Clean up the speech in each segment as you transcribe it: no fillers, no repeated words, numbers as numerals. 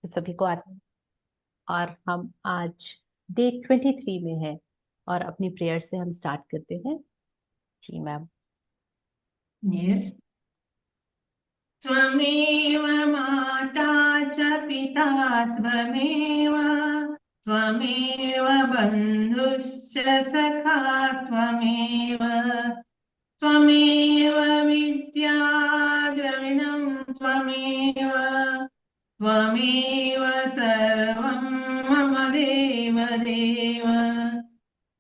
सभी को आता है। और हम आज डे 23 में हैं और अपनी प्रेयर से हम स्टार्ट करते हैं। जी मैम। Yes. त्वमेव माता च पिता त्वमेव त्वमेव बन्धुश्च सखा त्वमेव त्वमेव विद्या द्रविणं त्वमेव त्वमेव सर्वं मम देव देव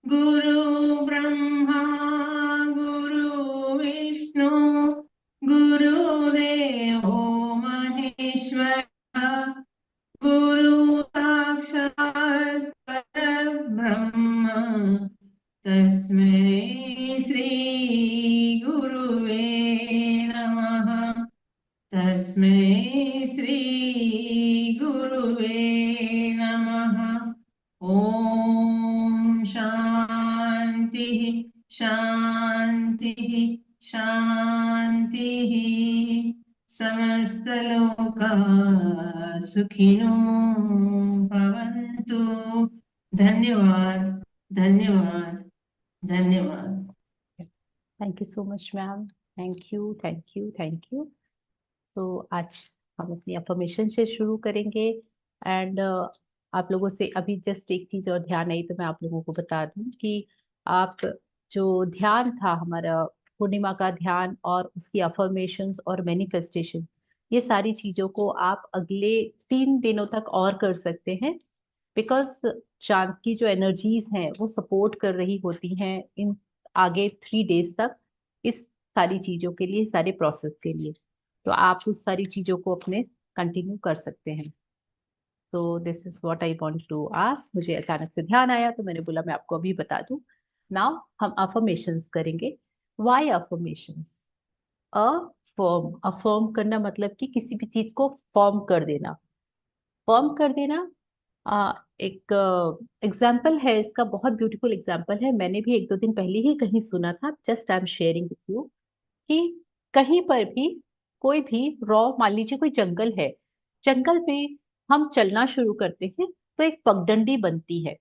गुरु ब्रह्मा गुरु विष्णु गुरुदेवो महेश्वरः गुरु साक्षात् परब्रह्म तस्मै श्री गुरुवे नमः तस्मै श्री गुरुवे नमः ॐ शान्तिः शान्तिः शान्तिः समस्तलोकाः सुखिनो भवन्तु। धन्यवाद धन्यवाद धन्यवाद। Thank you so much ma'am. Thank you thank you thank you. तो आज हम अपनी अफर्मेशन से शुरू करेंगे। एंड आप लोगों से अभी जस्ट एक चीज और ध्यान आई तो मैं आप लोगों को बता दूं कि आप जो ध्यान था हमारा पूर्णिमा का ध्यान और उसकी अफर्मेशंस और मैनिफेस्टेशन, ये सारी चीजों को आप अगले 3 दिनों तक और कर सकते हैं। बिकॉज चांद की जो एनर्जीज हैं वो सपोर्ट कर रही होती हैं इन आगे 3 डेज तक, इस सारी चीजों के लिए, सारे प्रोसेस के लिए। तो आप उस सारी चीजों को अपने कंटिन्यू कर सकते हैं। तो this is what I want to ask. मुझे अचानक से ध्यान आया तो मैंने बोला मैं आपको अभी बता दूं। नाउ हम अफर्मेशंस करेंगे। Why affirmations? अफर्म, अफर्म करना मतलब कि किसी भी चीज को फॉर्म कर देना। फॉर्म कर देना। एक एग्जाम्पल है इसका, बहुत ब्यूटीफुल एग्जाम्पल है। मैंने भी 1-2 दिन पहले ही कहीं सुना था, just I am sharing with you कि कहीं पर भी कोई भी रॉ, मान लीजिए कोई जंगल है, जंगल में हम चलना शुरू करते हैं तो एक पगडंडी बनती है।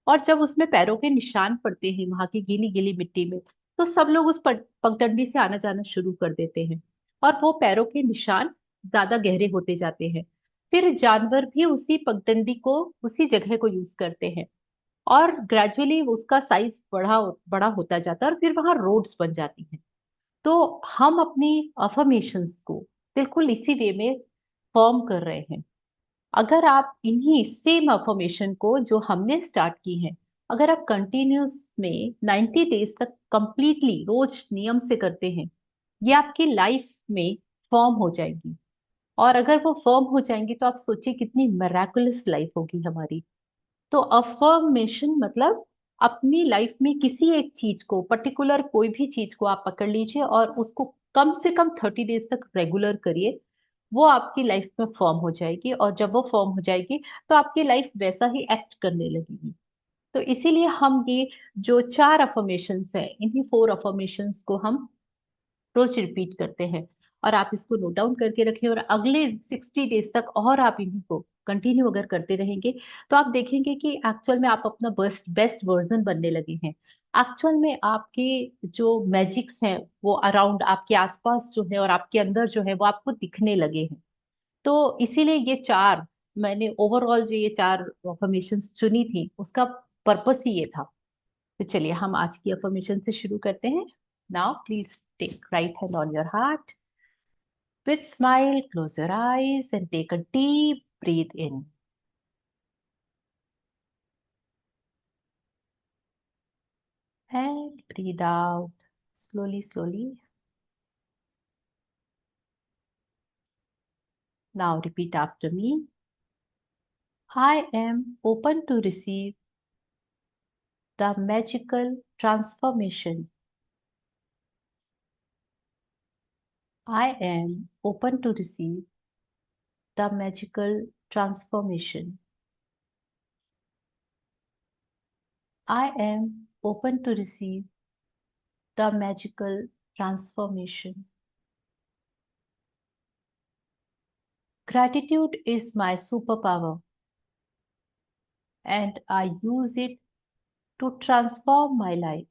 और जब उसमें पैरों के निशान पड़ते हैं वहां की गीली गीली मिट्टी में, तो सब लोग उस पगडंडी से आना जाना शुरू कर देते हैं। और वो पैरों के निशान ज्यादा गहरे होते जाते हैं। फिर जानवर भी उसी पगडंडी को, उसी जगह को यूज करते हैं। और ग्रेजुअली उसका साइज बड़ा बड़ा होता जाता है और फिर वहां रोड्स बन जाती हैं। तो हम अपनी अफर्मेशंस को बिल्कुल इसी वे में फॉर्म कर रहे हैं। अगर आप इन्हीं सेम अफर्मेशन को जो हमने स्टार्ट की है, अगर आप कंटिन्यूस में 90 डेज तक कंप्लीटली रोज नियम से करते हैं, ये आपकी लाइफ में फॉर्म हो जाएगी। और अगर वो फॉर्म हो जाएंगी तो आप सोचिए कितनी मेराकुलस लाइफ होगी हमारी। तो अफर्मेशन मतलब अपनी लाइफ में किसी एक चीज को, पर्टिकुलर कोई भी चीज को आप पकड़ लीजिए और उसको कम से कम 30 डेज तक रेगुलर करिए। वो आपकी लाइफ में फॉर्म हो जाएगी और जब वो फॉर्म हो जाएगी तो आपकी लाइफ वैसा ही एक्ट करने लगेगी। तो इसीलिए हम ये जो 4 अफर्मेशंस हैं, इन्हीं 4 अफर्मेशंस को हम रोज रिपीट करते हैं। और आप इसको नोट डाउन करके रखें और अगले 60 डेज तक और आप इन्हीं को कंटिन्यू अगर करते रहेंगे तो आप देखेंगे कि एक्चुअल में आप अपना बेस्ट बेस्ट वर्जन बनने लगे हैं। एक्चुअल में आपके जो मैजिक्स हैं वो अराउंड आपके आसपास जो है और आपके अंदर जो है वो आपको दिखने लगे हैं। तो इसीलिए ये 4, मैंने ओवरऑल जो ये 4 अफर्मेशंस चुनी थी उसका पर्पस ही ये था। तो चलिए हम आज की अफर्मेशन से शुरू करते हैं। Now please take right hand on your heart. With smile, close your eyes and take a deep breathe in and breathe out slowly, slowly. Now repeat after me. I am open to receive the magical transformation. I am open to receive the magical transformation. I am open to receive the magical transformation. Gratitude is my superpower, and I use it to transform my life.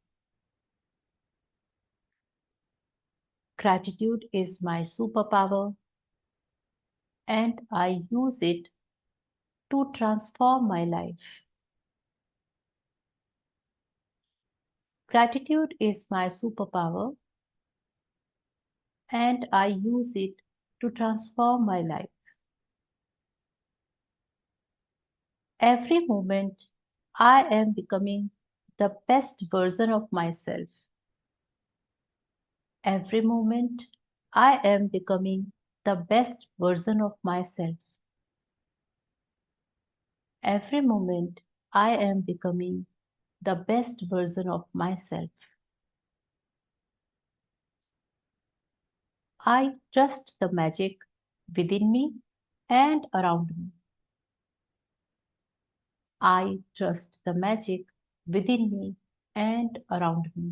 Gratitude is my superpower, and I use it to transform my life. Gratitude is my superpower, and I use it to transform my life. Every moment, I am becoming the best version of myself. Every moment, I am becoming the best version of myself. Every moment, I am becoming the best version of myself. I trust the magic within me and around me. I trust the magic within me and around me.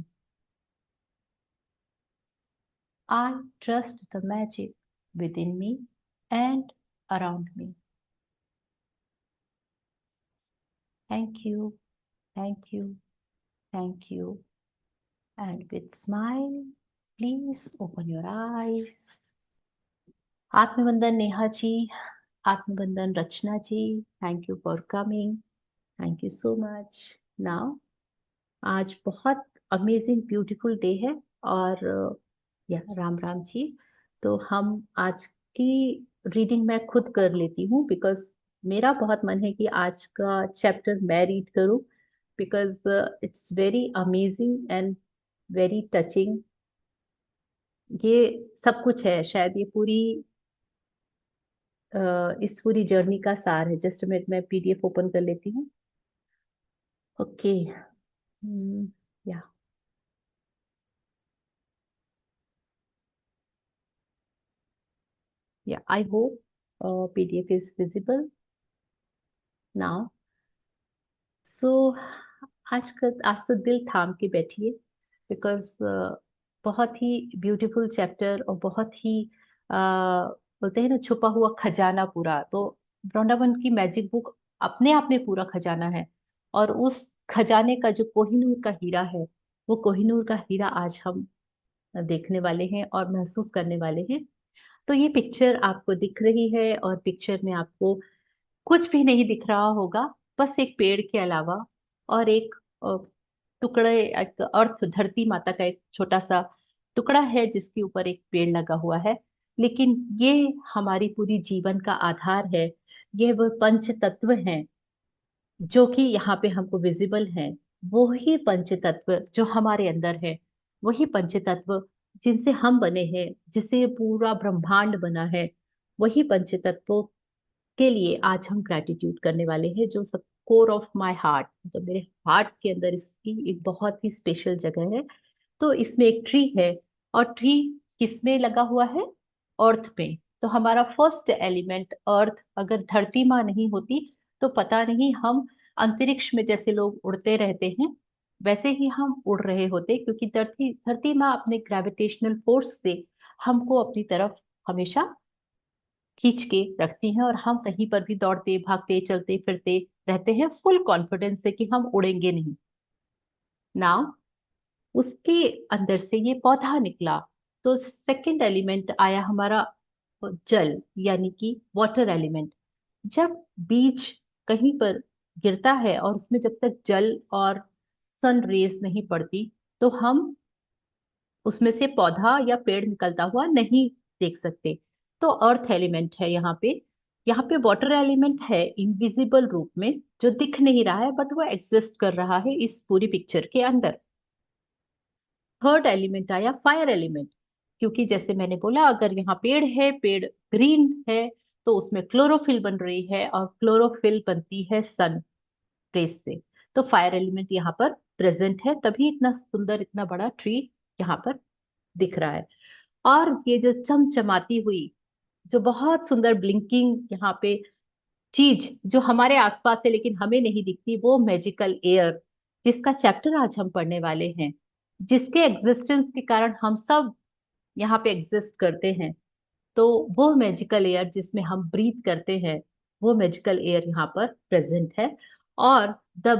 I trust the magic within me and around me. Thank you, thank you, thank you. And with smile, please open your eyes. Atmabandhan Neha ji, Atmabandhan Rachna ji, thank you for coming. Thank you so much. Now, आज बहुत amazing beautiful day है और या राम राम जी। तो हम आज की reading मैं खुद कर लेती हूँ बिकॉज मेरा बहुत मन है कि आज का चैप्टर मैं रीड करूँ because it's very amazing and very touching. ये सब कुछ है, शायद ये पूरी इस पूरी जर्नी का सार है। जस्ट मिनट मैं पीडीएफ ओपन कर लेती हूँ। ओके, या Yeah, I hope PDF is visible now. So आज तो दिल थाम के बैठिए बिकॉज बहुत ही ब्यूटीफुल चैप्टर और बहुत ही बोलते हैं ना छुपा हुआ खजाना पूरा। तो वृंदावन की मैजिक बुक अपने आप में पूरा खजाना है और उस खजाने का जो कोहिनूर का हीरा है, वो कोहिनूर का हीरा आज हम देखने वाले हैं और महसूस करने वाले हैं। तो ये पिक्चर आपको दिख रही है और पिक्चर में आपको कुछ भी नहीं दिख रहा होगा, बस एक पेड़ के अलावा और एक टुकड़े, एक अर्थ धरती माता का एक छोटा सा टुकड़ा है जिसके ऊपर एक पेड़ लगा हुआ है। लेकिन ये हमारी पूरी जीवन का आधार है। ये वह पंच तत्व हैं जो कि यहाँ पे हमको विजिबल हैं। वो ही पंच तत्व जो हमारे अंदर है, वही पंच तत्व जिनसे हम बने हैं, जिससे पूरा ब्रह्मांड बना है, वही पंच तत्वों के लिए आज हम ग्रैटिट्यूड करने वाले हैं। जो सब कोर ऑफ माय हार्ट, जो मेरे हार्ट के अंदर इसकी एक बहुत ही स्पेशल जगह है। तो इसमें एक ट्री है और ट्री किसमें लगा हुआ है? अर्थ में। तो हमारा फर्स्ट एलिमेंट अर्थ, अगर धरती माँ नहीं होती तो पता नहीं हम अंतरिक्ष में जैसे लोग उड़ते रहते हैं वैसे ही हम उड़ रहे होते, क्योंकि धरती धरती माँ अपने ग्रेविटेशनल फोर्स से हमको अपनी तरफ हमेशा खींच के रखती हैं और हम कहीं पर भी दौड़ते भागते चलते फिरते रहते हैं फुल कॉन्फिडेंस से कि हम उड़ेंगे नहीं। नाउ उसके अंदर से ये पौधा निकला तो सेकंड एलिमेंट आया हमारा जल, यानी कि वाटर एलिमेंट। जब बीज कहीं पर गिरता है और उसमें जब तक जल और सन रेज नहीं पड़ती तो हम उसमें से पौधा या पेड़ निकलता हुआ नहीं देख सकते। तो अर्थ एलिमेंट है यहाँ पे। यहाँ पे वाटर एलिमेंट है इनविजिबल रूप में, जो दिख नहीं रहा है बट वो एग्जिस्ट कर रहा है इस पूरी पिक्चर के अंदर। थर्ड एलिमेंट आया फायर एलिमेंट, क्योंकि जैसे मैंने बोला अगर यहाँ पेड़ है, पेड़ ग्रीन है, तो उसमें क्लोरोफिल बन रही है और क्लोरोफिल बनती है सन रेस से। तो फायर एलिमेंट यहाँ पर प्रेजेंट है, तभी इतना सुंदर इतना बड़ा ट्री यहाँ पर दिख रहा है। और ये जो चमचमाती हुई, जो बहुत सुंदर ब्लिंकिंग यहाँ पे चीज जो हमारे आसपास है लेकिन हमें नहीं दिखती, वो मैजिकल एयर, जिसका चैप्टर आज हम पढ़ने वाले हैं, जिसके एग्जिस्टेंस के कारण हम सब यहाँ पे एग्जिस्ट करते हैं। तो वो मैजिकल एयर जिसमें हम ब्रीथ करते हैं, वो मैजिकल एयर यहाँ पर प्रेजेंट है। और द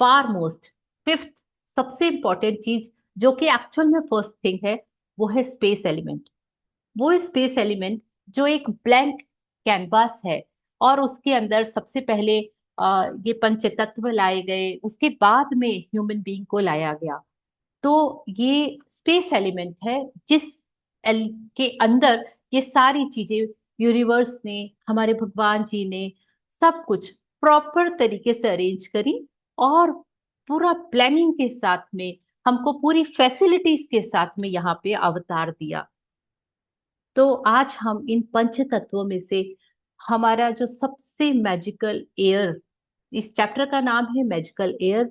फार मोस्ट फिफ्थ सबसे इंपॉर्टेंट चीज, जो कि एक्चुअल में फर्स्ट थिंग है, वो है स्पेस एलिमेंट। वो स्पेस एलिमेंट जो एक ब्लैंक कैनवास है, और उसके अंदर सबसे पहले ये पंचतत्व लाए गए, उसके बाद में ह्यूमन बीइंग को लाया गया। तो ये स्पेस एलिमेंट है जिस के अंदर ये सारी चीजें यूनिवर्स ने, हमारे भगवान जी ने सब कुछ प्रॉपर तरीके से अरेंज करी, और पूरा प्लानिंग के साथ में हमको पूरी फैसिलिटीज के साथ में यहाँ पे अवतार दिया। तो आज हम इन पंच तत्वों में से हमारा जो सबसे मैजिकल एयर, इस चैप्टर का नाम है मैजिकल एयर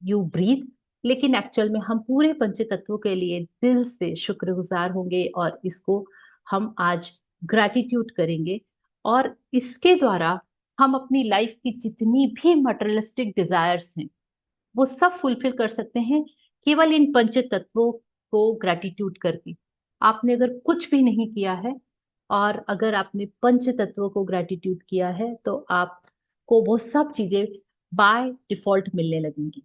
यू ब्रीथ, लेकिन एक्चुअल में हम पूरे पंच तत्वों के लिए दिल से शुक्रगुजार होंगे, और इसको हम आज ग्रैटिट्यूड करेंगे। और इसके द्वारा हम अपनी लाइफ की जितनी भी मटेरियलिस्टिक डिजायर्स हैं, वो सब फुलफिल कर सकते हैं केवल इन पंच तत्वों को ग्रैटिट्यूड करके। आपने अगर कुछ भी नहीं किया है, और अगर आपने पंच तत्वों को ग्रैटिट्यूड किया है, तो आपको वो सब चीजें बाय डिफॉल्ट मिलने लगेंगी।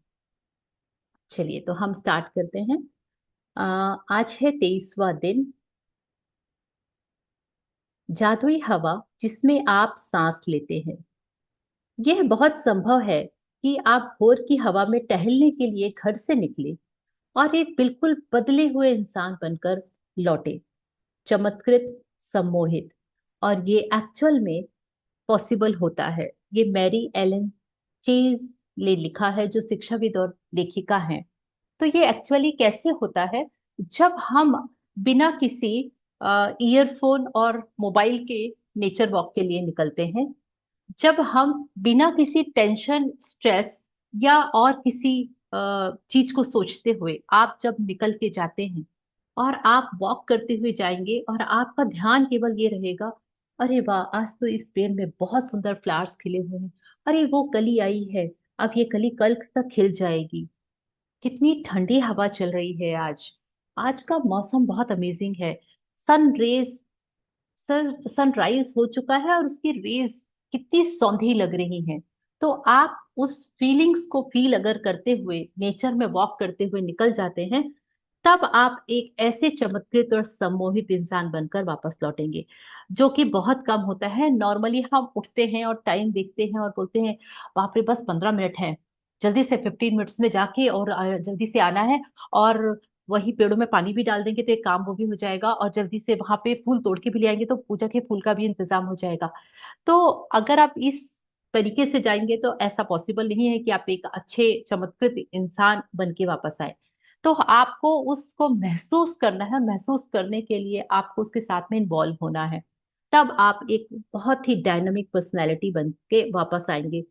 चलिए, तो हम स्टार्ट करते हैं। आज है 23वां दिन। जादुई हवा जिसमें आप सांस लेते हैं। यह बहुत संभव है कि आप भोर की हवा में टहलने के लिए घर से निकले और एक बिल्कुल बदले हुए इंसान बनकर लौटे, चमत्कृत, सम्मोहित। और ये एक्चुअल में पॉसिबल होता है। ये मैरी एलन चेज ने लिखा है, जो शिक्षाविद और लेखिका हैं। तो ये एक्चुअली कैसे होता है? जब हम बिना किसी ईयरफोन और मोबाइल के नेचर वॉक के लिए निकलते हैं, जब हम बिना किसी टेंशन, स्ट्रेस या और किसी चीज को सोचते हुए आप जब निकल के जाते हैं, और आप वॉक करते हुए जाएंगे, और आपका ध्यान केवल ये रहेगा, अरे वाह, आज तो इस पेड़ में बहुत सुंदर फ्लावर्स खिले हुए हैं, अरे वो कली आई है, अब ये कली कल तक खिल जाएगी। कितनी ठंडी हवा चल रही है आज। आज का मौसम बहुत अमेजिंग है। सन रेज, सनराइज हो चुका है, और उसकी रेज कितनी सौंधी लग रही हैं। तो आप उस फीलिंग्स को फील अगर करते हुए नेचर में वॉक करते हुए निकल जाते हैं, तब आप एक ऐसे चमत्कृत और सम्मोहित इंसान बनकर वापस लौटेंगे, जो कि बहुत कम होता है। नॉर्मली हम उठते हैं और टाइम देखते हैं और बोलते हैं, बाप रे, बस 15 मिनट है, जल्दी से 15 मिनट्स में जाके और जल्दी से आना है, और वही पेड़ों में पानी भी डाल देंगे तो एक काम वो भी हो जाएगा, और जल्दी से वहां पे फूल तोड़ के भी ले आएंगे तो पूजा के फूल का भी इंतजाम हो जाएगा। तो अगर आप इस तरीके से जाएंगे तो ऐसा पॉसिबल नहीं है कि आप एक अच्छे चमत्कृत इंसान बन के वापस आए। तो आपको उसको महसूस करना है, महसूस करने के लिए आपको उसके साथ में इन्वॉल्व होना है। तब आप एक बहुत ही डायनामिक पर्सनैलिटी बन के वापस आएंगे।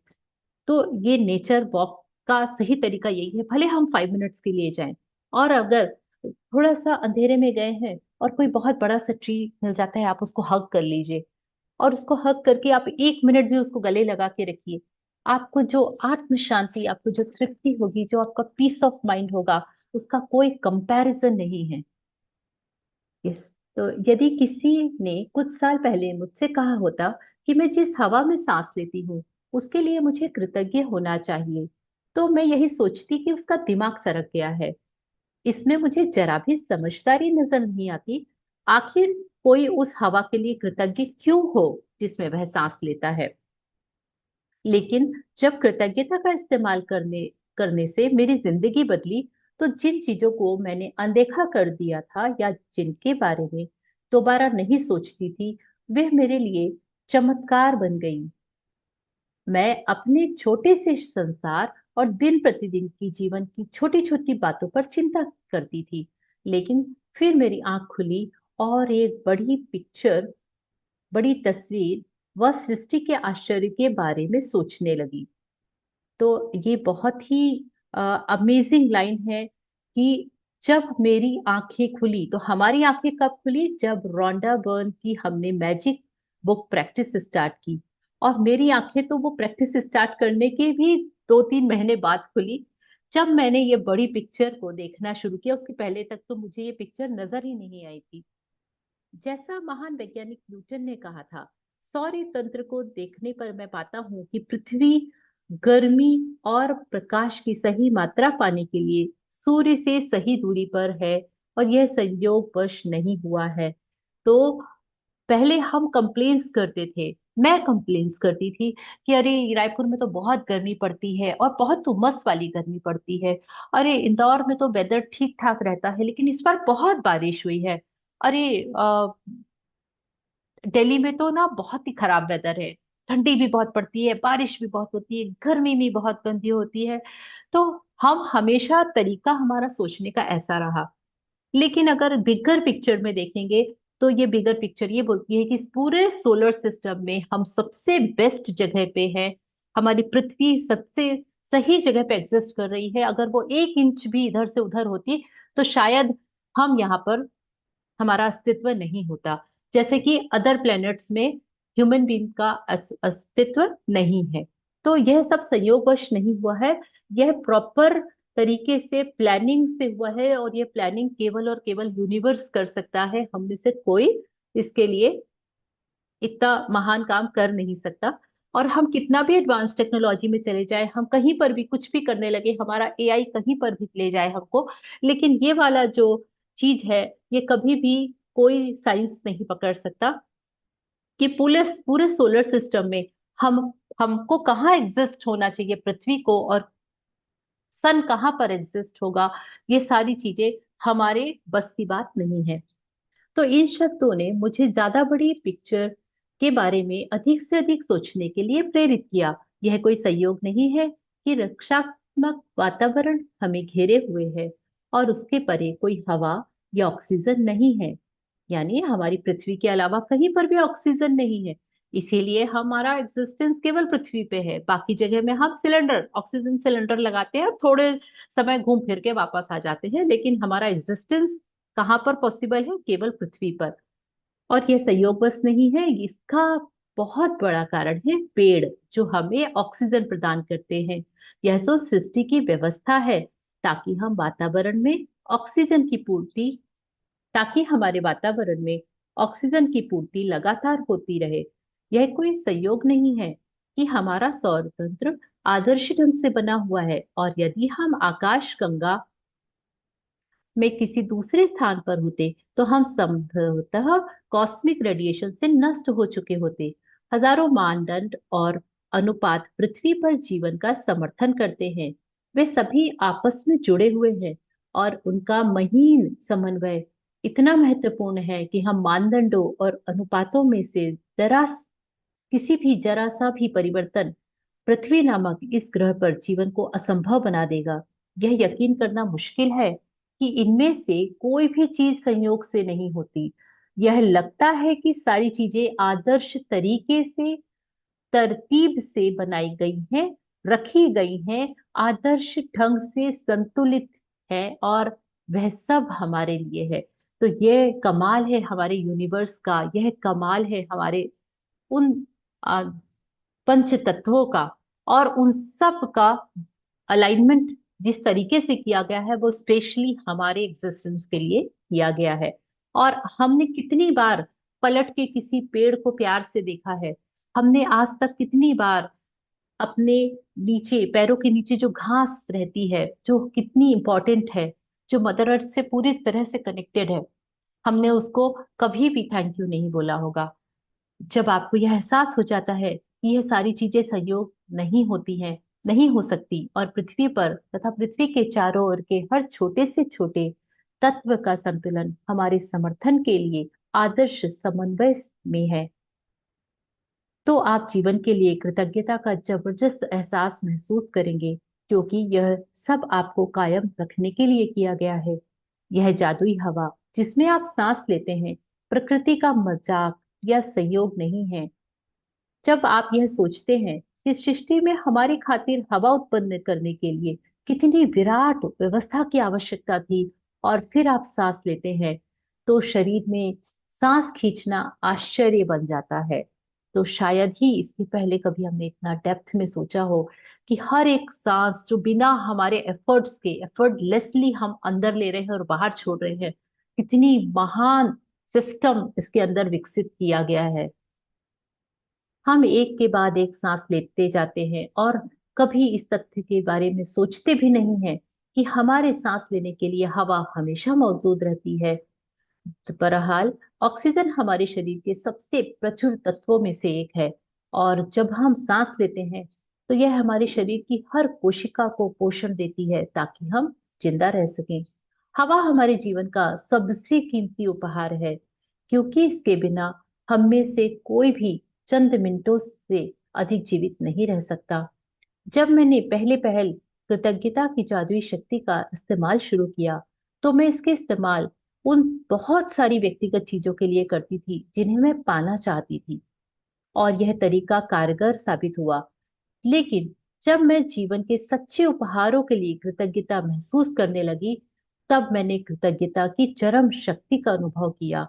तो ये नेचर वॉक का सही तरीका यही है। भले हम 5 मिनट्स के लिए जाएं, और अगर थोड़ा सा अंधेरे में गए हैं और कोई बहुत बड़ा सा ट्री मिल जाता है, आप उसको हग कर लीजिए, और उसको हग करके आप 1 मिनट भी उसको गले लगा के रखिए। आपको जो आत्म शांति, आपको जो तृप्ति होगी, जो आपका पीस ऑफ माइंड होगा, उसका कोई कंपैरिजन नहीं है। यस। तो यदि किसी ने कुछ साल पहले मुझसे कहा होता कि मैं जिस हवा में सांस लेती हूँ उसके लिए मुझे कृतज्ञ होना चाहिए, तो मैं यही सोचती कि उसका दिमाग सरक गया है। इसमें मुझे जरा भी समझदारी नजर नहीं आती। आखिर कोई उस हवा के लिए कृतज्ञ क्यों हो जिसमें वह सांस लेता है? लेकिन जब कृतज्ञता का इस्तेमाल करने करने से मेरी जिंदगी बदली, तो जिन चीजों को मैंने अनदेखा कर दिया था या जिनके बारे में दोबारा नहीं सोचती थी, वे मेरे लिए चमत्कार बन गई। मैं अपने छोटे से संसार और दिन प्रतिदिन की जीवन की छोटी छोटी बातों पर चिंता करती थी, लेकिन फिर मेरी आंख खुली और एक बड़ी पिक्चर, बड़ी तस्वीर व सृष्टि के आश्चर्य के बारे में सोचने लगी। तो ये बहुत ही अमेजिंग लाइन है कि जब मेरी आंखें खुली, तो हमारी आंखें कब खुली? जब रोंडा बर्न की हमने मैजिक बुक प्रैक्टिस स्टार्ट की। और मेरी आंखें तो वो प्रैक्टिस स्टार्ट करने के भी 2-3 महीने बाद खुली, जब मैंने ये बड़ी पिक्चर को देखना शुरू किया। उसके पहले तक तो मुझे ये पिक्चर नजर ही नहीं आई थी। जैसा महान वैज्ञानिक न्यूटन ने कहा था, सौर तंत्र को देखने पर मैं पाता हूँ कि पृथ्वी गर्मी और प्रकाश की सही मात्रा पाने के लिए सूर्य से सही दूरी पर है, और यह संयोगवश नहीं हुआ है। तो पहले हम कंप्लेन्स करते थे, मैं कंप्लेन्स करती थी कि अरे रायपुर में तो बहुत गर्मी पड़ती है और बहुत उमस वाली गर्मी पड़ती है। अरे इंदौर में तो वेदर ठीक ठाक रहता है, लेकिन इस बार बहुत बारिश हुई है। अरे दिल्ली में तो ना बहुत ही खराब वेदर है, ठंडी भी बहुत पड़ती है, बारिश भी बहुत होती है, गर्मी भी बहुत गंदी होती है। तो हम हमेशा तरीका हमारा सोचने का ऐसा रहा। लेकिन अगर बिगर पिक्चर में देखेंगे, तो ये बिगर पिक्चर ये बोलती है कि इस पूरे सोलर सिस्टम में हम सबसे बेस्ट जगह पे है। हमारी पृथ्वी सबसे सही जगह पे एग्जिस्ट कर रही है। अगर वो 1 इंच भी इधर से उधर होती, तो शायद हम यहाँ पर, हमारा अस्तित्व नहीं होता। जैसे कि अदर प्लैनेट्स में ह्यूमन बीइंग का अस्तित्व नहीं है। तो यह सब संयोगवश नहीं हुआ है, यह प्रॉपर तरीके से प्लानिंग से हुआ है, और यह प्लानिंग केवल और केवल यूनिवर्स कर सकता है। हम में से कोई इसके लिए इतना महान काम कर नहीं सकता। और हम कितना भी एडवांस टेक्नोलॉजी में चले जाए, हम कहीं पर भी कुछ भी करने लगे, हमारा एआई कहीं पर भी ले जाए हमको, लेकिन ये वाला जो चीज है, ये कभी भी कोई साइंस नहीं पकड़ सकता कि पूरे पूरे सोलर सिस्टम में हम हमको कहाँ एग्जिस्ट होना चाहिए, पृथ्वी को, और सन कहाँ पर एग्जिस्ट होगा। ये सारी चीजें हमारे बस की बात नहीं है। तो इन शब्दों ने मुझे ज्यादा बड़ी पिक्चर के बारे में अधिक से अधिक सोचने के लिए प्रेरित किया। यह कोई संयोग नहीं है कि रक्षात्मक वातावरण हमें घेरे हुए है, और उसके परे कोई हवा या ऑक्सीजन नहीं है। यानी हमारी पृथ्वी के अलावा कहीं पर भी ऑक्सीजन नहीं है। इसीलिए हमारा एग्जिस्टेंस केवल पृथ्वी पे है। बाकी जगह में हम सिलेंडर, ऑक्सीजन सिलेंडर लगाते हैं और थोड़े समय घूम फिर के वापस आ जाते हैं, लेकिन हमारा एग्जिस्टेंस कहाँ पर पॉसिबल है? केवल पृथ्वी पर। और यह संयोग बस नहीं है, इसका बहुत बड़ा कारण है पेड़, जो हमें ऑक्सीजन प्रदान करते हैं। यह तो सृष्टि की व्यवस्था है, ताकि हम वातावरण में ऑक्सीजन की पूर्ति ताकि हमारे वातावरण में ऑक्सीजन की पूर्ति लगातार होती रहे। यह कोई संयोग नहीं है कि हमारा सौर तंत्र आदर्श ढंग से बना हुआ है, और यदि हम आकाश गंगा में किसी दूसरे स्थान पर होते, तो हम संभवतः कॉस्मिक रेडिएशन से नष्ट हो चुके होते। हजारों मानदंड और अनुपात पृथ्वी पर जीवन का समर्थन करते हैं। वे सभी आपस में जुड़े हुए हैं, और उनका महीन समन्वय इतना महत्वपूर्ण है कि हम मानदंडों और अनुपातों में से किसी भी जरा सा भी परिवर्तन पृथ्वी नामक इस ग्रह पर जीवन को असंभव बना देगा। यह यकीन करना मुश्किल है कि इनमें से कोई भी चीज संयोग से नहीं होती। यह लगता है कि सारी चीजें आदर्श तरीके से, तरतीब से बनाई गई हैं, रखी गई हैं, आदर्श ढंग से संतुलित है, और वह सब हमारे लिए है। तो यह कमाल है हमारे यूनिवर्स का, यह कमाल है हमारे उन आ, पंच तत्वों का, और उन सब का अलाइनमेंट जिस तरीके से किया गया है, वो स्पेशली हमारे एग्जिस्टेंस के लिए किया गया है। और हमने कितनी बार पलट के किसी पेड़ को प्यार से देखा है? हमने आज तक कितनी बार अपने नीचे, पैरों के नीचे जो घास रहती है, जो कितनी इंपॉर्टेंट है, जो मदर अर्थ से पूरी तरह से कनेक्टेड है, हमने उसको कभी भी थैंक यू नहीं बोला होगा। जब आपको यह एहसास हो जाता है कि यह सारी चीजें संयोग नहीं होती हैं, नहीं हो सकती, और पृथ्वी पर तथा पृथ्वी के चारों ओर के हर छोटे से छोटे तत्व का संतुलन हमारे समर्थन के लिए आदर्श समन्वय में है, तो आप जीवन के लिए कृतज्ञता का जबरदस्त एहसास महसूस करेंगे, क्योंकि यह सब आपको कायम रखने के लिए किया गया है। यह जादुई हवा जिसमें आप सांस लेते हैं, प्रकृति का मजाक या संयोग नहीं है। जब आप यह सोचते हैं कि सृष्टि में हमारी खातिर हवा उत्पन्न करने के लिए कितनी विराट व्यवस्था की आवश्यकता थी, और फिर आप सांस लेते हैं, तो शरीर में सांस खींचना आश्चर्य बन जाता है। तो शायद ही इसके पहले कभी हमने इतना डेप्थ में सोचा हो कि हर एक सांस जो बिना हमारे एफर्ट्स के, एफर्टलेसली हम अंदर ले रहे हैं और बाहर छोड़ रहे हैं, कितनी महान सिस्टम इसके अंदर विकसित किया गया है। हम एक के बाद एक सांस लेते जाते हैं और कभी इस तथ्य के बारे में सोचते भी नहीं है कि हमारे सांस लेने के लिए हवा हमेशा मौजूद रहती है। तो बहरहाल, ऑक्सीजन हमारे शरीर के सबसे प्रचुर तत्वों में से एक है, और जब हम सांस लेते हैं तो यह हमारे शरीर की हर कोशिका को पोषण देती है ताकि हम जिंदा रह सकें। हवा हमारे जीवन का सबसे कीमती उपहार है, क्योंकि इसके बिना हम में से कोई भी चंद मिनटों से अधिक जीवित नहीं रह सकता। जब मैंने पहले पहल कृतज्ञता की जादुई शक्ति का इस्तेमाल शुरू किया, तो मैं इसके इस्तेमाल उन बहुत सारी व्यक्तिगत चीजों के लिए करती थी जिन्हें मैं पाना चाहती थी, और यह तरीका कारगर साबित हुआ। लेकिन जब मैं जीवन के सच्चे उपहारों के लिए कृतज्ञता महसूस करने लगी, तब मैंने कृतज्ञता की चरम शक्ति का अनुभव किया।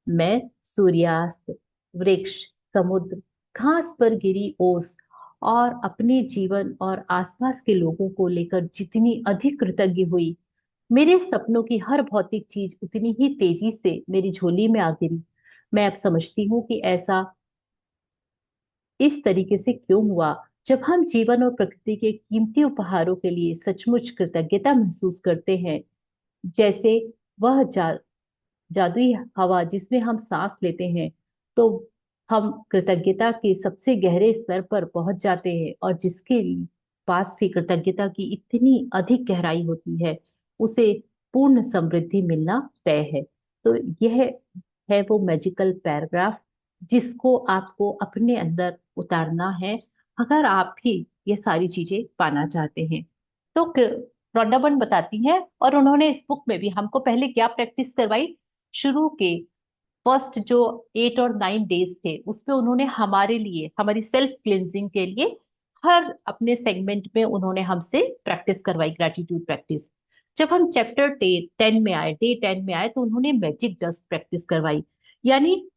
मैं सूर्यास्त, वृक्ष, समुद्र, घास पर गिरी ओस और अपने जीवन और आसपास के लोगों को लेकर जितनी अधिक कृतज्ञ हुई, मेरे सपनों की हर भौतिक चीज उतनी ही तेजी से मेरी झोली में आ गिरी। मैं अब समझती हूँ कि ऐसा इस तरीके से क्यों हुआ। जब हम जीवन और प्रकृति के कीमती उपहारों के लिए सचमुच कृतज्ञता महसूस करते हैं, जैसे वह जादुई हवा जिसमें हम सांस लेते हैं, तो हम कृतज्ञता के सबसे गहरे स्तर पर पहुंच जाते हैं, और जिसके पास भी कृतज्ञता की इतनी अधिक गहराई होती है, उसे पूर्ण समृद्धि मिलना तय है। तो यह है वो मैजिकल पैराग्राफ जिसको आपको अपने अंदर उतारना है, अगर आप भी ये सारी चीजें पाना चाहते हैं। तो रॉन्डा बर्न बताती हैं, और उन्होंने इस बुक में भी हमको पहले क्या प्रैक्टिस करवाई, शुरू के फर्स्ट जो 8 और 9 डेज थे उसमें उन्होंने हमारे लिए, हमारी सेल्फ क्लिनजिंग के लिए हर अपने सेगमेंट में उन्होंने हमसे प्रैक्टिस करवाई, ग्रेटिट्यूड प्रैक्टिस। जब हम चैप्टर 10 में आए, डे 10 में आए, तो उन्होंने मैजिक डस्ट प्रैक्टिस करवाई। यानी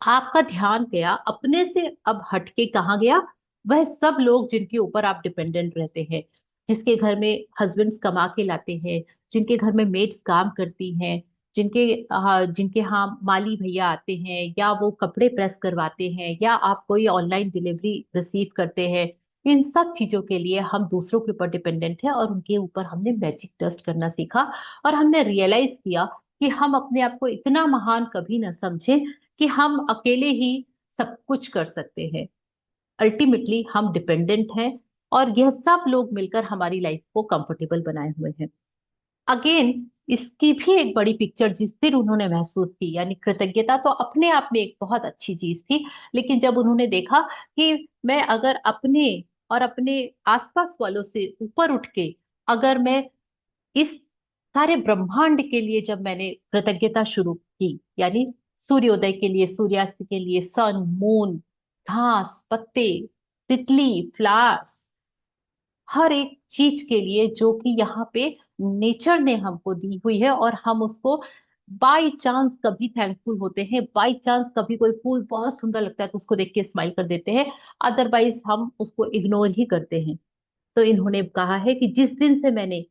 आपका ध्यान गया अपने से, अब हटके कहाँ गया, वह सब लोग जिनके ऊपर आप डिपेंडेंट रहते हैं, जिसके घर में हस्बैंड्स कमा के लाते हैं, जिनके घर में मेड्स काम करती हैं, जिनके यहाँ माली भैया आते हैं, या वो कपड़े प्रेस करवाते हैं, या आप कोई ऑनलाइन डिलीवरी रिसीव करते हैं। इन सब चीजों के लिए हम दूसरों के ऊपर डिपेंडेंट है, और उनके ऊपर हमने मैजिक डस्ट करना सीखा। और हमने रियलाइज किया कि हम अपने आप को इतना महान कभी ना समझे कि हम अकेले ही सब कुछ कर सकते हैं। अल्टीमेटली हम डिपेंडेंट हैं, और यह सब लोग मिलकर हमारी लाइफ को कंफर्टेबल बनाए हुए हैं। अगेन, इसकी भी एक बड़ी पिक्चर जिस दिन उन्होंने महसूस की, यानी कृतज्ञता तो अपने आप में एक बहुत अच्छी चीज थी, लेकिन जब उन्होंने देखा कि मैं अगर अपने और अपने आसपास वालों से ऊपर उठ के, अगर मैं इस सारे ब्रह्मांड के लिए जब मैंने कृतज्ञता शुरू की, यानी सूर्योदय के लिए, सूर्यास्त के लिए, सन, मून, घास, पत्ते, तितली, फ्लावर्स, हर एक चीज के लिए जो कि यहाँ पे नेचर ने हमको दी हुई है, और हम उसको बाई चांस कभी थैंकफुल होते हैं, बाई चांस कभी कोई फूल बहुत सुंदर लगता है तो उसको देख के स्माइल कर देते हैं, अदरवाइज हम उसको इग्नोर ही करते हैं। तो इन्होंने कहा है कि जिस दिन से मैंने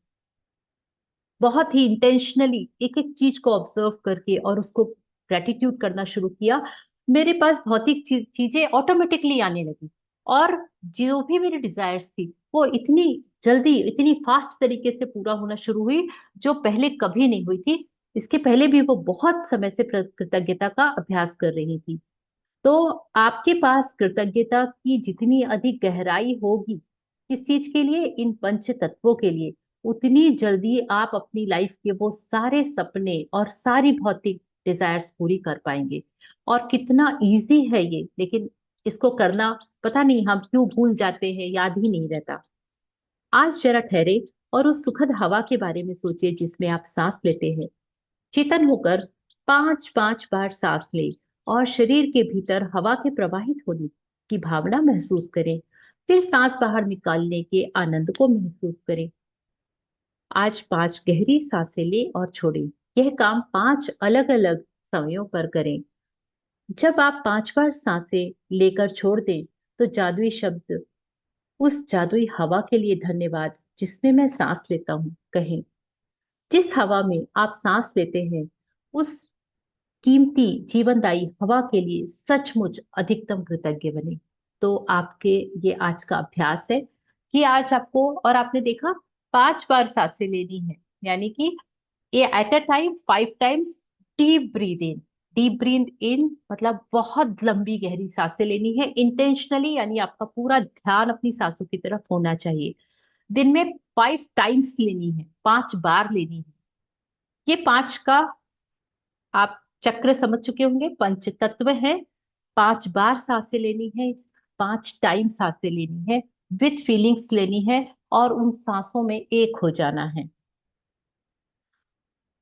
बहुत ही इंटेंशनली एक एक चीज को ऑब्जर्व करके और उसको ग्रेटिट्यूड करना शुरू किया, मेरे पास भौतिक चीजें ऑटोमेटिकली आने लगी, और जो भी मेरी डिजायर्स थी वो इतनी जल्दी, इतनी फास्ट तरीके से पूरा होना शुरू हुई, जो पहले कभी नहीं हुई थी। इसके पहले भी वो बहुत समय से कृतज्ञता का अभ्यास कर रही थी। तो आपके पास कृतज्ञता की जितनी अधिक गहराई होगी किस चीज के लिए, इन पंच तत्वों के लिए, उतनी जल्दी आप अपनी लाइफ के वो सारे सपने और सारी भौतिक डिजायर्स पूरी कर पाएंगे। और कितना इजी है ये, लेकिन इसको करना पता नहीं हम क्यों भूल जाते हैं, याद ही नहीं रहता। आज जरा ठहरे और उस सुखद हवा के बारे में सोचिए जिसमें आप सांस लेते हैं। चेतन होकर 5-5 बार सांस लें, और शरीर के भीतर हवा के प्रवाहित होने की भावना महसूस करें। फिर सांस बाहर निकालने के आनंद को महसूस करें। आज 5 गहरी सांसें लें और छोड़ें। यह काम 5 अलग अलग समयों पर करें। जब आप 5 बार सांसें लेकर छोड़ दें, तो जादुई शब्द उस जादुई हवा के लिए धन्यवाद जिसमें मैं सांस लेता हूँ कहें। जिस हवा में आप सांस लेते हैं, उस कीमती जीवनदायी हवा के लिए सचमुच अधिकतम कृतज्ञ बने। तो आपके ये आज का अभ्यास है कि आज आपको, और आपने देखा, 5 बार सांसें लेनी है, यानी कि ये at a time 5 times deep breathe in. Deep breathe in मतलब बहुत लंबी गहरी सांसें लेनी है इंटेंशनली, यानी आपका पूरा ध्यान अपनी सांसों की तरफ होना चाहिए। दिन में 5 टाइम्स लेनी है, 5 बार लेनी है। ये 5 का आप चक्र समझ चुके होंगे, पंच तत्व है। 5 बार सांसें लेनी है, 5 टाइम सांसें लेनी है, विथ फीलिंग्स लेनी है, और उन सांसों में एक हो जाना है।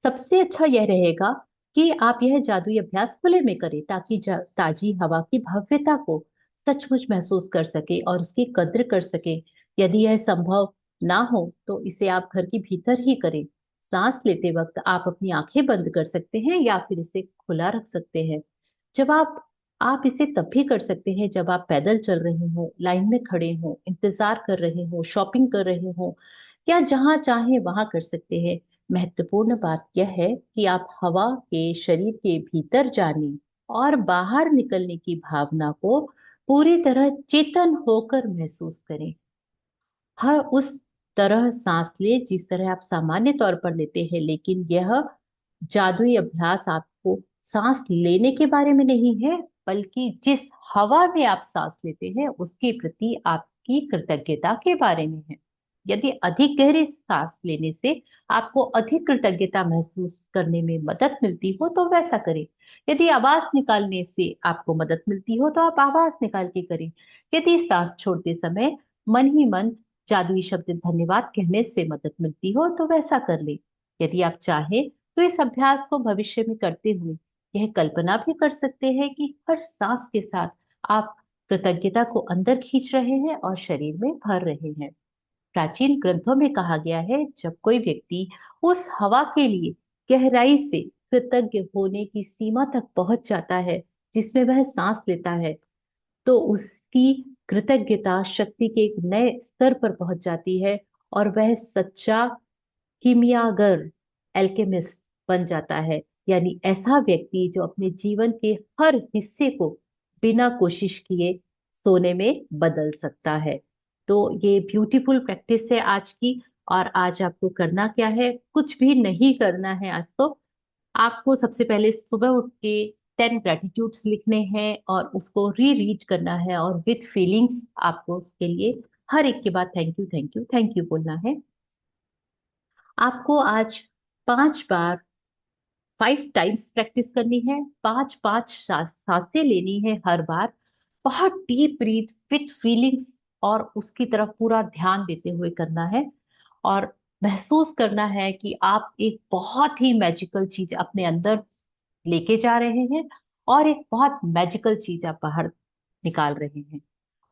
सबसे अच्छा यह रहेगा कि आप यह जादुई अभ्यास खुले में करें, ताकि ताजी हवा की भव्यता को सचमुच महसूस कर सके और उसकी कद्र कर सके। यदि यह संभव ना हो तो इसे आप घर के भीतर ही करें। सांस लेते वक्त आप अपनी आंखें बंद कर सकते हैं या फिर इसे खुला रख सकते हैं। जब आप इसे तब भी कर सकते हैं जब आप पैदल चल रहे हो, लाइन में खड़े हो, इंतजार कर रहे हो, शॉपिंग कर रहे हो, या जहां चाहे वहां कर सकते हैं। महत्वपूर्ण बात यह है कि आप हवा के शरीर के भीतर जाने और बाहर निकलने की भावना को पूरी तरह चेतन होकर महसूस करें। हर उस तरह सांस ले जिस तरह आप सामान्य तौर पर लेते हैं, लेकिन यह जादुई अभ्यास आपको सांस लेने के बारे में नहीं है, बल्कि जिस हवा में आप सांस लेते हैं उसके प्रति आपकी कृतज्ञता के बारे में है। यदि अधिक गहरी सांस लेने से आपको अधिक कृतज्ञता महसूस करने में मदद मिलती हो तो वैसा करें। यदि आवाज निकालने से आपको मदद मिलती हो तो आप आवाज निकाल के करें। यदि सांस छोड़ते समय मन ही मन जादुई शब्द धन्यवाद कहने से मदद मिलती हो तो वैसा कर ले। यदि आप चाहें तो इस अभ्यास को भविष्य में करते हुए यह कल्पना भी कर सकते हैं कि हर सांस के साथ आप कृतज्ञता को अंदर खींच रहे हैं और शरीर में भर रहे हैं। प्राचीन ग्रंथों में कहा गया है, जब कोई व्यक्ति उस हवा के लिए गहराई से कृतज्ञ होने की सीमा तक पहुंच जाता है जिसमें वह सांस लेता है, तो उसकी कृतज्ञता शक्ति के एक नए स्तर पर पहुंच जाती है और वह सच्चा कीमियागर, एल्केमिस्ट बन जाता है। यानी ऐसा व्यक्ति जो अपने जीवन के हर हिस्से को बिना कोशिश किए सोने में बदल सकता है। तो ये ब्यूटीफुल प्रैक्टिस है आज की। और आज आपको करना क्या है? कुछ भी नहीं करना है आज तो। आपको सबसे पहले सुबह उठ के 10 ग्रेटिट्यूड्स लिखने हैं और उसको री रीड करना है, और विथ फीलिंग्स आपको उसके लिए हर एक के बाद thank you thank you thank you बोलना है। आपको आज 5 बार 5 टाइम्स प्रैक्टिस करनी है। 5 5 सांसें लेनी है हर बार, बहुत डीप ब्रीथ विथ फीलिंग्स, और उसकी तरफ पूरा ध्यान देते हुए करना है। और महसूस करना है कि आप एक बहुत ही मैजिकल चीज अपने अंदर लेके जा रहे हैं और एक बहुत मैजिकल चीज आप बाहर निकाल रहे हैं।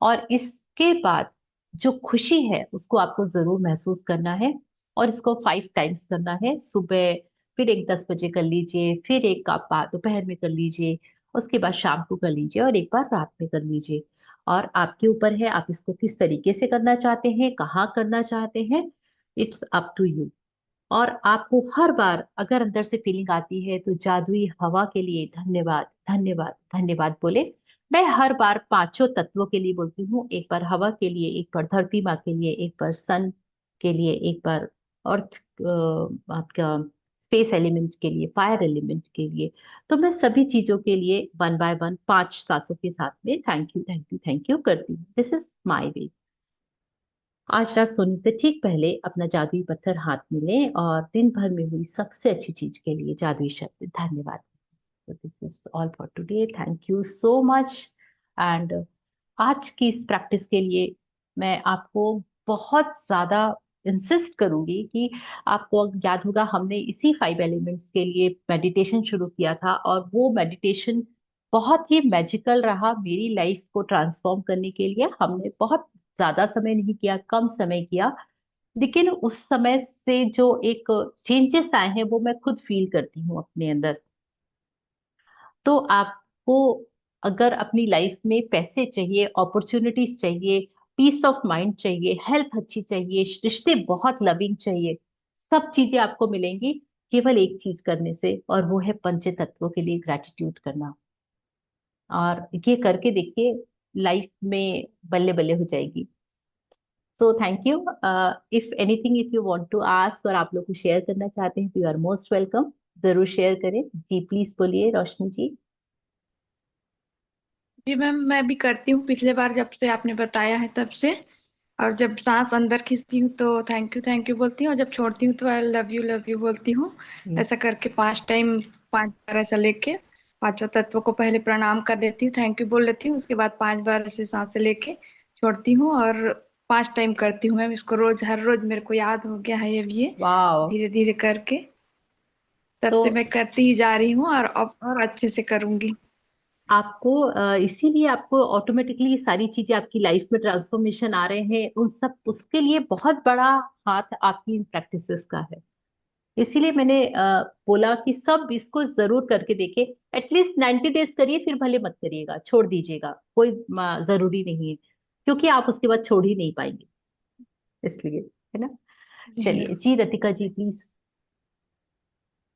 और इसके बाद जो खुशी है उसको आपको जरूर महसूस करना है, और इसको 5 टाइम्स करना है। सुबह फिर एक 10 बजे कर लीजिए, फिर एक आप दोपहर में कर लीजिए, उसके बाद शाम को कर लीजिए, और एक बार रात में कर लीजिए। और आपके ऊपर है आप इसको किस तरीके से करना चाहते हैं, कहाँ करना चाहते हैं, इट्स अप टू यू। और आपको हर बार अगर अंदर से फीलिंग आती है तो जादुई हवा के लिए धन्यवाद धन्यवाद धन्यवाद बोले। मैं हर बार पांचों तत्वों के लिए बोलती हूँ, एक बार हवा के लिए, एक बार धरती माँ के लिए, एक बार सन के लिए, एक बार अर्थ आपका स्पेस एलिमेंट के लिए, फायर एलिमेंट के लिए। तो मैं सभी चीजों के लिए 1 बाय 1 5 सांसों के साथ में thank you thank you thank you करती हूँ। दिस इज माई वे। आज रात सोने से ठीक पहले अपना जादुई पत्थर हाथ में लें और दिन भर में हुई सबसे अच्छी चीज के लिए जादुई शब्द धन्यवाद। This is all for today, thank you so much. And आज की इस प्रैक्टिस के लिए मैं आपको बहुत ज्यादा इंसिस्ट करूंगी कि आपको याद होगा हमने इसी 5 एलिमेंट्स के लिए मेडिटेशन शुरू किया था, और वो मेडिटेशन बहुत ही मैजिकल रहा मेरी लाइफ को ट्रांसफॉर्म करने के लिए। हमने बहुत ज्यादा समय नहीं किया, कम समय किया, लेकिन उस समय से जो एक चेंजेस आए हैं वो मैं खुद फील करती हूँ अपने अंदर। तो आपको अगर अपनी लाइफ में पैसे चाहिए, अपॉर्चुनिटीज चाहिए, पीस ऑफ माइंड चाहिए, हेल्थ अच्छी चाहिए, रिश्ते बहुत लविंग चाहिए, सब चीजें आपको मिलेंगी केवल एक चीज करने से, और वो है पंच तत्वों के लिए ग्रेटिट्यूड करना। और ये करके देखिए, लाइफ में बल्ले बल्ले हो जाएगी। So thank you. If anything, if you want to ask और आप लोग को शेयर करना चाहते हैं, तो यू आर मोस्ट वेलकम। जरूर शेयर करें जी, प्लीज बोलिए रोशनी जी। जी मैम, मैं भी करती हूँ पिछले बार जब से आपने बताया है तब से। और जब सांस अंदर खींचती हूँ तो थैंक यू बोलती हूँ, और जब छोड़ती हूँ तो आई लव यू बोलती हूँ। ऐसा करके 5 टाइम, 5 बार ऐसा लेके पांचों तत्वों को पहले प्रणाम कर देती हूँ, थैंक यू बोल लेती हूँ, उसके बाद 5 बार ऐसे सांसें लेके छोड़ती हूँ। और 5 टाइम करती हूँ मैम इसको रोज, हर रोज मेरे को याद हो गया है अब ये, वाह। धीरे धीरे करके तब तो से मैं करती ही जा रही हूँ, और अब और अच्छे से करूंगी। आपको इसीलिए आपको ऑटोमेटिकली ये सारी चीजें आपकी लाइफ में ट्रांसफॉर्मेशन आ रहे हैं, उन सब उसके लिए बहुत बड़ा हाथ आपकी इन प्रैक्टिसेस का है। इसीलिए मैंने बोला कि सब इसको जरूर करके देखे। एटलीस्ट 90 डेज करिए, फिर भले मत करिएगा, छोड़ दीजिएगा, कोई जरूरी नहीं है, क्योंकि आप उसके बाद छोड़ ही नहीं पाएंगे, इसलिए, है ना। जी चलिए मैम। जी, रतिका जी प्लीज।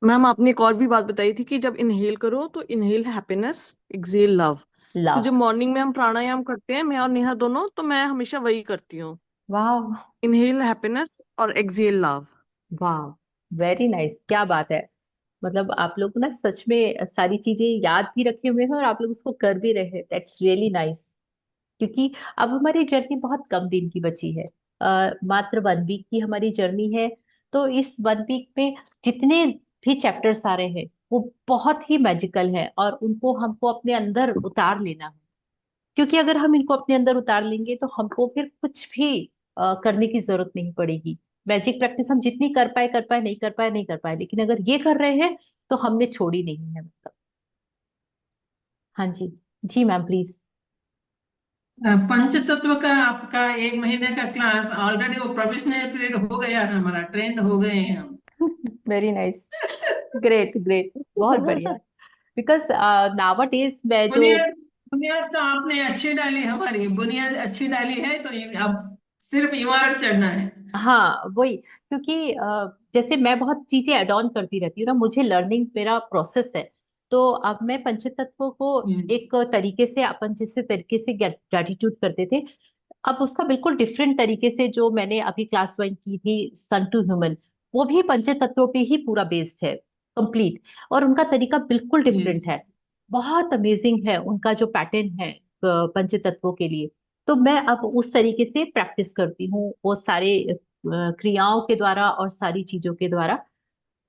मैम आपने एक और भी बात बताई थी कि जब इनहेल करो तो इनहेल हैप्पीनेस, एक्सहेल लव। तो लव। जब मॉर्निंग में हम प्राणायाम करते हैं, मैं और नेहा दोनों, तो मैं हमेशा वही करती हूँ, वाह। इनहेल हैप्पीनेस और एक्सहेल लव। वाह, वेरी नाइस, क्या बात है। मतलब आप लोग ना सच में सारी चीजें याद भी रखे हुए हैं, और आप लोग उसको कर भी रहे हैं, दैट्स रियली नाइस। क्योंकि अब हमारी जर्नी बहुत कम दिन की बची है। मात्र 1 वीक की हमारी जर्नी है। तो इस 1 वीक में जितने भी चैप्टर्स आ रहे हैं, वो बहुत ही मैजिकल है, और उनको हमको अपने अंदर उतार लेना है। क्योंकि अगर हम इनको अपने अंदर उतार लेंगे, तो हमको फिर कुछ भी करने की जरूरत नहीं पड़ेगी। मैजिक प्रैक्टिस हम जितनी कर पाए नहीं कर पाए नहीं कर पाए, लेकिन अगर ये कर रहे हैं, तो हमने छोड़ी नहीं है, मतलब। हाँ जी। जी मैम प्लीज। पंच तत्व का आपका 1 महीने का क्लास ऑलरेडी वो प्रोफेशनल पीरियड हो गया है, हमारा ट्रेंड हो गए हैं हम। Very nice. ग्रेट ग्रेट, बहुत बढ़िया। बिकॉज नावा डेज में जो, बुनियाद बुनियाद तो आपने अच्छी डाली, हमारी बुनियाद अच्छी डाली है, तो अब सिर्फ इमारत चढ़ना है। हाँ वही, क्योंकि जैसे मैं बहुत चीजें एड ऑन करती रहती हूँ ना, मुझे लर्निंग मेरा प्रोसेस है। तो अब मैं पंचतत्व को हम्म। एक तरीके से, अपन जिस तरीके से ग्रेटिट्यूड करते थे, अब उसका बिल्कुल डिफरेंट तरीके से, जो मैंने अभी क्लास 1 की थी सन टू ह्यूमन, वो भी पंचतत्वों पे ही पूरा बेस्ड है, कंप्लीट। और उनका तरीका बिल्कुल यस। डिफरेंट है, बहुत अमेजिंग है उनका जो पैटर्न है पंचतत्वों के लिए। तो मैं अब उस तरीके से प्रैक्टिस करती हूँ, वो सारे क्रियाओं के द्वारा और सारी चीजों के द्वारा।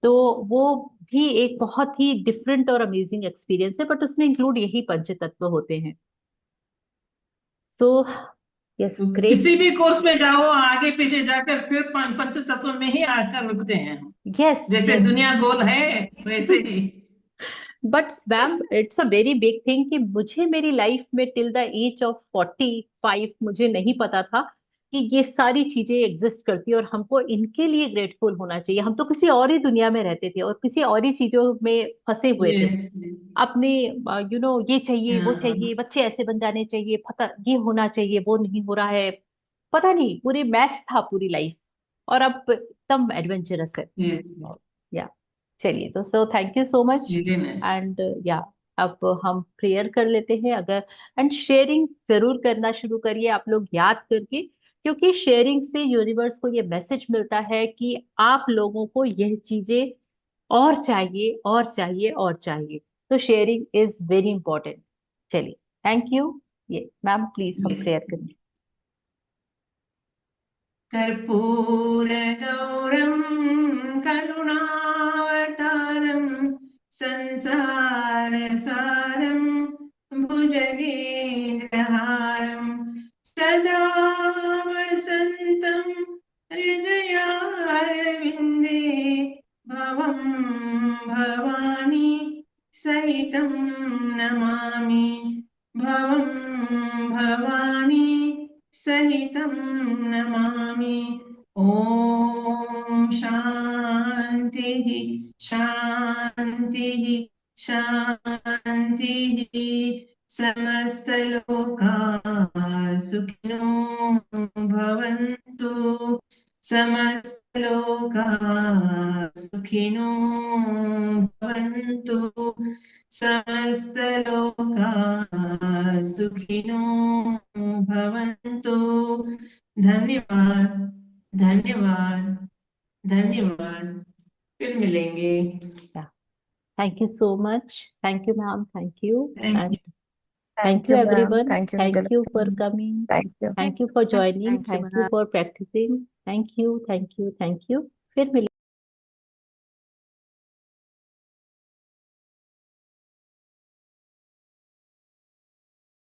तो वो भी एक बहुत ही डिफरेंट और अमेजिंग एक्सपीरियंस है, बट उसमें इंक्लूड यही पंचतत्व होते हैं। सो यस, तो ग्रेट। किसी भी कोर्स में जाओ, आगे पीछे जाकर फिर पंच तत्व में ही आकर रुकते हैं हम। यस जैसे यस। दुनिया गोल है, वैसे ही। But ma'am, it's a very big thing कि मुझे मेरी लाइफ में टिल द एज ऑफ 45 मुझे नहीं पता था कि ये सारी चीजें एग्जिस्ट करती है, और हमको इनके लिए ग्रेटफुल होना चाहिए। हम तो किसी और ही दुनिया में रहते थे, और किसी और ही चीजों में फंसे हुए थे। यस। अपने ये चाहिए वो हाँ। चाहिए, बच्चे ऐसे बन जाने चाहिए, पता ये होना चाहिए, वो नहीं हो रहा है, पता नहीं, पूरी मैस था पूरी लाइफ। और अब एकदम एडवेंचरस है। यस। या, चलिए, तो सो thank you so much. Really nice. And या, अब हम प्रेयर कर लेते हैं अगर। एंड शेयरिंग जरूर करना शुरू करिए आप लोग, याद करके। क्योंकि शेयरिंग से यूनिवर्स को ये मैसेज मिलता है कि आप लोगों को यह चीजें और चाहिए और चाहिए और चाहिए। तो शेयरिंग इज वेरी इंपॉर्टेंट। चलिए, थैंक यू। ये मैम प्लीज हम प्रेयर करें। कर्पूरगौरं करुणावतारं संसारसारं भुजगेन्द्रहारं सदा वसन्तं हृदयारविन्दे भवं भवानी सहितं नमामि। भवं भवानी सहितं नमामि। ॐ शान्तिः शान्तिः शान्तिः। समस्तलोकाः सुखिनो भवन्तु, समस्तलोकाः सुखिनो भवन्तु समस्तलोकाः सुखिनो भवन्तु धन्यवाद धन्यवाद धन्यवाद फिर मिलेंगे Thank you so much. Thank you, ma'am. Thank you. Thank And you. thank you, ma'am. everyone. Thank you, Thank Vijayalakshmi you for ma'am. coming. Thank you. Thank you for joining. Thank you, Thank you ma'am. for practicing. Thank you. Thank you. Thank you. फिर मिलेंगे।